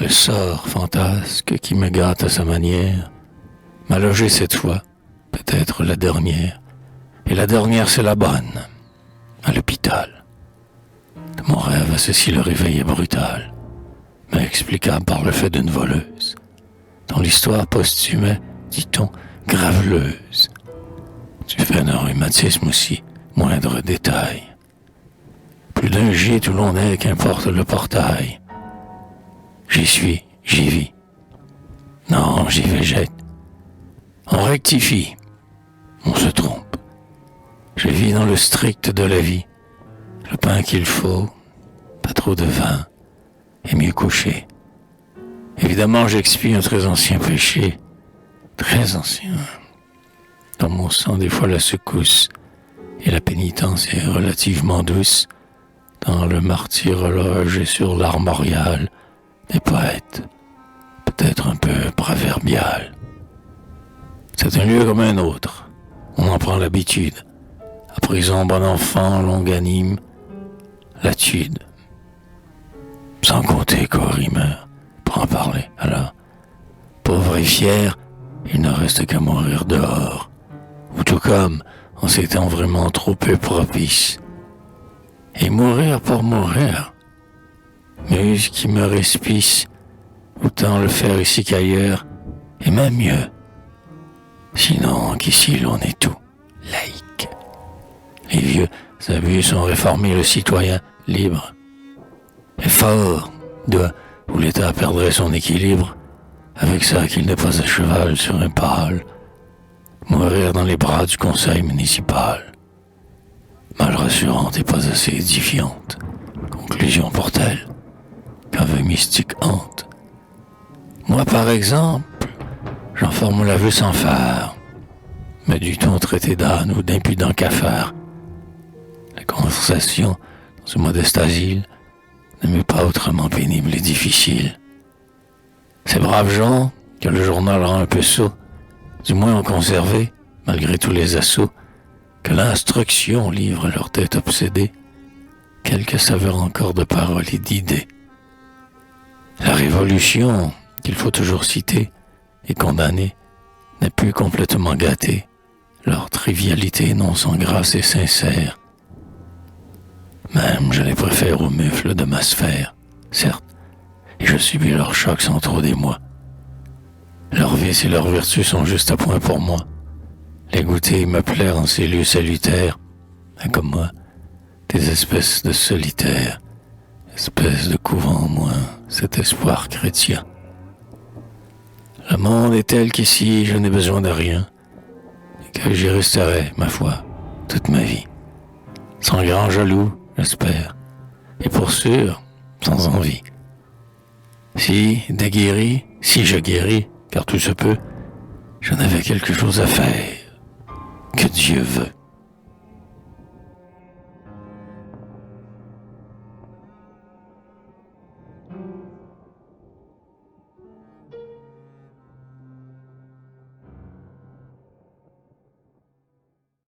Le sort fantasque qui me gâte à sa manière m'a logé cette fois, peut-être la dernière. Et la dernière, c'est la bonne, à l'hôpital. De mon rêve, ceci le réveil est brutal, mais explicable par le fait d'une voleuse, dont l'histoire posthume, dit-on, graveleuse. Du fait d'un rhumatisme aussi, moindre détail. Plus d'un gîte où l'on est, qu'importe le portail. J'y suis, j'y vis. Non, j'y végète. On rectifie. On se trompe. Je vis dans le strict de la vie. Le pain qu'il faut, pas trop de vin, et mieux couché. Évidemment, j'expie un très ancien péché. Très ancien. Dans mon sang, des fois la secousse, et la pénitence est relativement douce. Dans le martyrologe et sur l'armorial des poètes, peut-être un peu proverbial. C'est un lieu comme un autre. On en prend l'habitude. À prison, bon enfant, longanime, latude. Sans compter qu'Henri meurt, pour en parler. Alors, pauvre et fier, il ne reste qu'à mourir dehors. Ou tout comme, en ces temps vraiment trop peu propices. Et mourir pour mourir. Muse qui me respice, autant le faire ici qu'ailleurs, et même mieux. Sinon qu'ici l'on est tout laïque. Les vieux abus sont réformés, le citoyen libre. Et fort, où l'État perdrait son équilibre, avec ça qu'il n'est pas à cheval sur un pâle, mourir dans les bras du conseil municipal. Mal rassurante et pas assez édifiante. Conclusion pour-t-elle qu'un vœu mystique hante. Moi, par exemple, j'en forme l'aveu sans phare, mais du ton traité d'âne ou d'impudent cafard. La conversation dans ce modeste asile ne m'est pas autrement pénible et difficile. Ces braves gens, que le journal rend un peu sot, du moins ont conservé, malgré tous les assauts, que l'instruction livre à leur tête obsédée quelques saveurs encore de paroles et d'idées. La révolution, qu'il faut toujours citer et condamner, n'est plus complètement gâtée, leur trivialité non sans grâce et sincère. Même je les préfère aux mufles de ma sphère, certes, et je subis leurs chocs sans trop d'émoi. Leurs vices et leurs vertus sont juste à point pour moi. Les goûter et me plaire en ces lieux salutaires, mais comme moi, des espèces de solitaires, espèces de couvent au moins, cet espoir chrétien. Le monde est tel qu'ici je n'ai besoin de rien, et que j'y resterai, ma foi, toute ma vie. Sans grand jaloux, j'espère, et pour sûr, sans envie. Si je guéris, car tout se peut, j'en avais quelque chose à faire, que Dieu veut.